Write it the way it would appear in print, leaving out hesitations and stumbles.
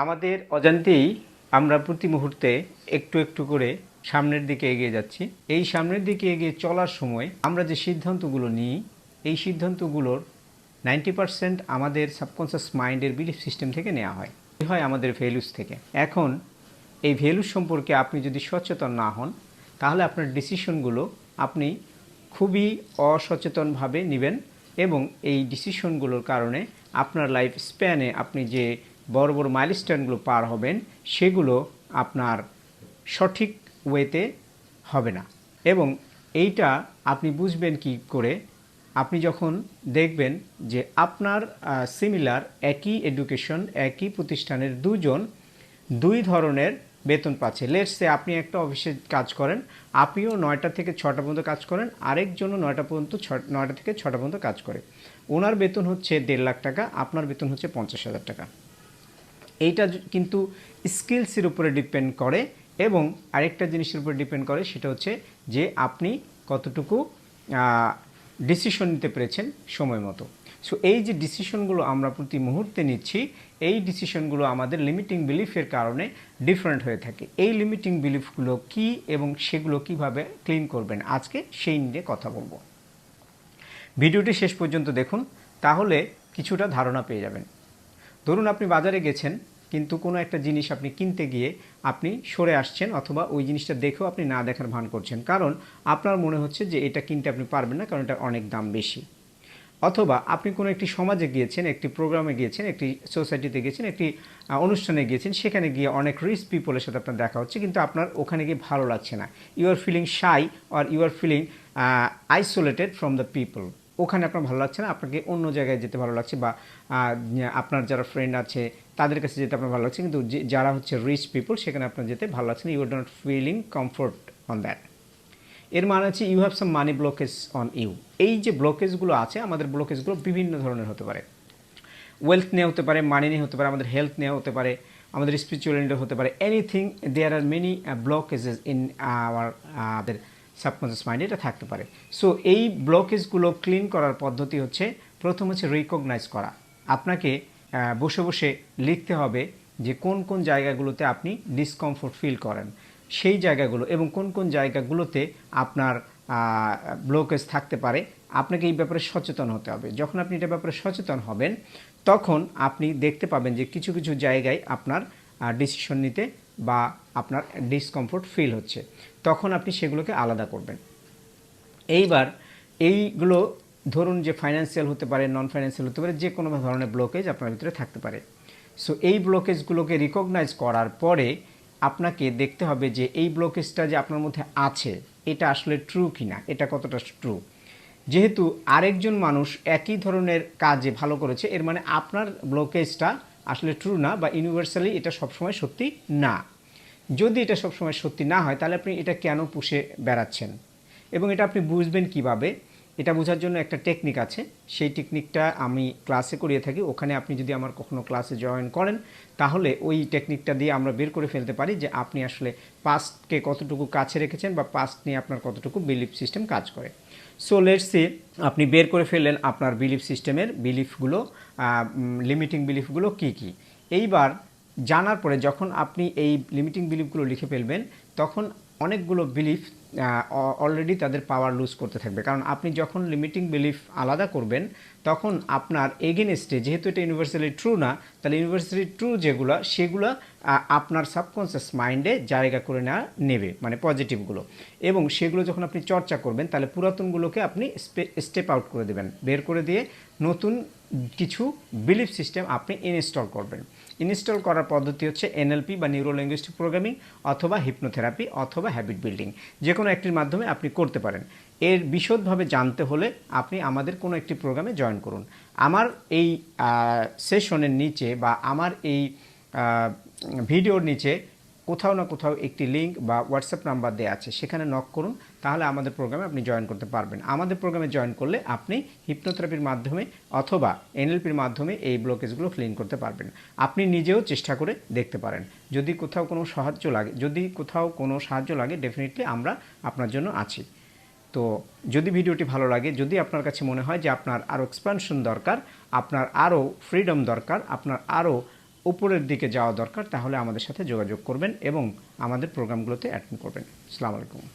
আমাদের অজান্তেই আমরা প্রতি মুহূর্তে একটু একটু করে সামনের দিকে এগিয়ে যাচ্ছি। এই সামনের দিকে এগিয়ে চলার সময় আমরা যে সিদ্ধান্তগুলো নিই, এই সিদ্ধান্তগুলোর 90% আমাদের সাবকনসিয়াস মাইন্ডের বিলিফ সিস্টেম থেকে নেওয়া হয় আমাদের ভ্যালুস থেকে। এখন এই ভ্যালুস সম্পর্কে আপনি যদি সচেতন না হন, তাহলে আপনার ডিসিশনগুলো আপনি খুবই অসচেতনভাবে নেবেন এবং এই ডিসিশনগুলোর কারণে আপনার লাইফ স্প্যানে আপনি যে বড় বড় মাইলস্টোনগুলো পার হবেন, সেগুলো আপনার সঠিক ওয়েতে হবে না। এবং এইটা আপনি বুঝবেন কি করে? আপনি যখন দেখবেন যে আপনার সিমিলার একই এডুকেশন, একই প্রতিষ্ঠানের দুজন দুই ধরনের বেতন পাচ্ছে। লেটস সে আপনি একটা অফিসে কাজ করেন, আপনিও 9টা থেকে 6টা পর্যন্ত কাজ করেন, আরেকজনও 9টা থেকে 6টা পর্যন্ত কাজ করে। ওনার বেতন হচ্ছে 1.5 লাখ টাকা, আপনার বেতন হচ্ছে 50,000 টাকা। এইটা কিন্তু স্কিলসের উপরে ডিপেন্ড করে এবং আরেকটা জিনিসের উপরে ডিপেন্ড করে, সেটা হচ্ছে যে আপনি কতটুকু ডিসিশন নিতে পেরেছেন সময় মতো। সো এই যে ডিসিশনগুলো আমরা প্রতি মুহূর্তে নিচ্ছি, এই ডিসিশনগুলো আমাদের লিমিটিং বিলিফের কারণে ডিফারেন্ট হয়ে থাকে। এই লিমিটিং বিলিফগুলো কি এবং সেগুলো কিভাবে ক্লিন করবেন, আজকে সেই নিয়ে কথা বলবো। ভিডিওটি শেষ পর্যন্ত দেখুন, তাহলে কিছুটা ধারণা পেয়ে যাবেন। ধরুন আপনি বাজারে গেছেন, কিন্তু কোনো একটা জিনিস আপনি কিনতে গিয়ে আপনি সরে আসছেন, অথবা ওই জিনিসটা দেখেও আপনি না দেখার ভান করছেন, কারণ আপনার মনে হচ্ছে যে এটা কিনতে আপনি পারবেন না, কারণ এটা অনেক দাম বেশি। অথবা আপনি কোনো একটি সমাজে গিয়েছেন, একটি প্রোগ্রামে গিয়েছেন, একটি সোসাইটিতে গিয়েছেন, একটি অনুষ্ঠানে গিয়েছেন, সেখানে গিয়ে অনেক রিচ পিপলের সাথে আপনার দেখা হচ্ছে, কিন্তু আপনার ওখানে গিয়ে ভালো লাগছে না। You are feeling shy or you are feeling isolated from the people. ওখানে আপনার ভালো লাগছে না, আপনাকে অন্য জায়গায় যেতে ভালো লাগছে, বা আপনার যারা ফ্রেন্ড আছে তাদের কাছে যেতে আপনার ভালো লাগছে, কিন্তু যারা হচ্ছে রিচ পিপল সেখানে আপনার যেতে ভালো লাগছে না। You are not feeling comfort on that. এর মানে হচ্ছে you have some money blockage on you. এই যে ব্লকেজগুলো আছে, আমাদের ব্লকেজগুলো বিভিন্ন ধরনের হতে পারে। ওয়েলথ নিয়ে হতে পারে, মানি নিয়ে হতে পারে, আমাদের হেলথ নিয়ে হতে পারে, আমাদের স্পিরিচুয়ালিটি হতে পারে, anything. There are many blockages in আমাদের সাবকনসিয়াস মাইন্ডে এটা থাকতে পারে। সো এই ব্লকেজগুলো ক্লিন করার পদ্ধতি হচ্ছে, প্রথম হচ্ছে রিকগনাইজ করা। আপনাকে বসে বসে লিখতে হবে যে কোন কোন জায়গাগুলোতে আপনি ডিসকমফোর্ট ফিল করেন, সেই জায়গাগুলো, এবং কোন কোন জায়গাগুলোতে আপনার ব্লকেজ থাকতে পারে। আপনাকে এই ব্যাপারে সচেতন হতে হবে। যখন আপনি এটার ব্যাপারে সচেতন হবেন, তখন আপনি দেখতে পাবেন যে কিছু কিছু জায়গায় আপনার ডিসিশন নিতে বা আপনার ডিসকমফোর্ট ফিল হচ্ছে, তখন আপনি সেগুলোকে আলাদা করবেন। এইবার এইগুলো ধরুন যে ফাইন্যান্সিয়াল হতে পারে, নন ফাইন্যান্সিয়াল হতে পারে, যে কোনো ধরনের ব্লকেজ আপনার ভিতরে থাকতে পারে। সো এই ব্লকেজগুলোকে রিকগনাইজ করার পরে আপনাকে দেখতে হবে যে এই ব্লকেজটা যে আপনার মধ্যে আছে, এটা আসলে ট্রু কিনা, এটা কতটা ট্রু। যেহেতু আরেকজন মানুষ একই ধরনের কাজে ভালো করেছে, এর মানে আপনার ব্লকেজটা আসলে ট্রু না, বা ইউনিভার্সালি এটা সবসময় সত্যি না। যদি এটা সবসময় সত্যি না হয়, তাহলে আপনি এটা কেন পুষে বেড়াচ্ছেন, এবং এটা আপনি বুঝবেন কিভাবে? এটা বোঝার জন্য একটা টেকনিক আছে, সেই টেকনিকটা আমি ক্লাসে করিয়ে থাকি। ওখানে আপনি যদি আমার কখনো ক্লাসে জয়েন করেন, তাহলে ওই টেকনিকটা দিয়ে আমরা বের করে ফেলতে পারি যে আপনি আসলে পাস্টকে কতটুকু কাছে রেখেছেন, বা পাস্ট নিয়ে আপনার কতটুকু বিলিফ সিস্টেম কাজ করে। সো লেটস সে আপনি বের করে ফেললেন আপনার বিলিফ সিস্টেমের বিলিফগুলো, লিমিটিং বিলিফগুলো কী কী। এইবার জানার পরে যখন আপনি এই লিমিটিং বিলিফগুলো লিখে ফেলবেন, তখন অনেকগুলো বিলিফ অলরেডি তাদের পাওয়ার লুজ করতে থাকবে। কারণ আপনি যখন লিমিটিং বিলিফ আলাদা করবেন, তখন আপনার এগেনস্টে, যেহেতু এটা ইউনিভার্সালি ট্রু না, তাহলে ইউনিভার্সালি ট্রু যেগুলো, সেগুলো আপনার সাবকনসিয়াস মাইন্ডে জায়গা করে নেবে, মানে পজিটিভগুলো। এবং সেগুলো যখন আপনি চর্চা করবেন, তাহলে পুরাতনগুলোকে আপনি স্টেপ আউট করে দেবেন, বের করে দিয়ে নতুন কিছু বিলিফ সিস্টেম আপনি ইনস্টল করবেন। ইনস্টল করার পদ্ধতি হচ্ছে এনএলপি বা নিউরো লিঙ্গুইস্টিক প্রোগ্রামিং, অথবা হিপনোথেরাপি, অথবা হ্যাবিট বিল্ডিং। যে কোনো একটির মাধ্যমে আপনি করতে পারেন। এর বিশদভাবে জানতে হলে আপনি আমাদের কোনো একটি প্রোগ্রামে জয়েন করুন। আমার এই সেশনের নিচে বা আমার এই ভিডিওর নিচে কোথাও না কোথাও একটি লিঙ্ক বা হোয়াটসঅ্যাপ নাম্বার দেওয়া আছে, সেখানে নক করুন, তাহলে আমাদের প্রোগ্রামে আপনি জয়েন করতে পারবেন। আমাদের প্রোগ্রামে জয়েন করলে আপনি হিপনোথেরাপির মাধ্যমে অথবা এনএলপির মাধ্যমে এই ব্লকেজগুলো ক্লিন করতে পারবেন। আপনি নিজেও চেষ্টা করে দেখতে পারেন। যদি কোথাও কোনো সাহায্য লাগে, ডেফিনেটলি আমরা আপনার জন্য আছি। তো যদি ভিডিওটি ভালো লাগে, যদি আপনার কাছে মনে হয় যে আপনার আরও এক্সপানশন দরকার, আপনার আরও ফ্রিডম দরকার, আপনার আরও উপরের দিকে যাওয়া দরকার, তাহলে আমাদের সাথে যোগাযোগ করবেন এবং আমাদের প্রোগ্রামগুলোতে অ্যাটেন্ড করবেন। আসসালামু আলাইকুম।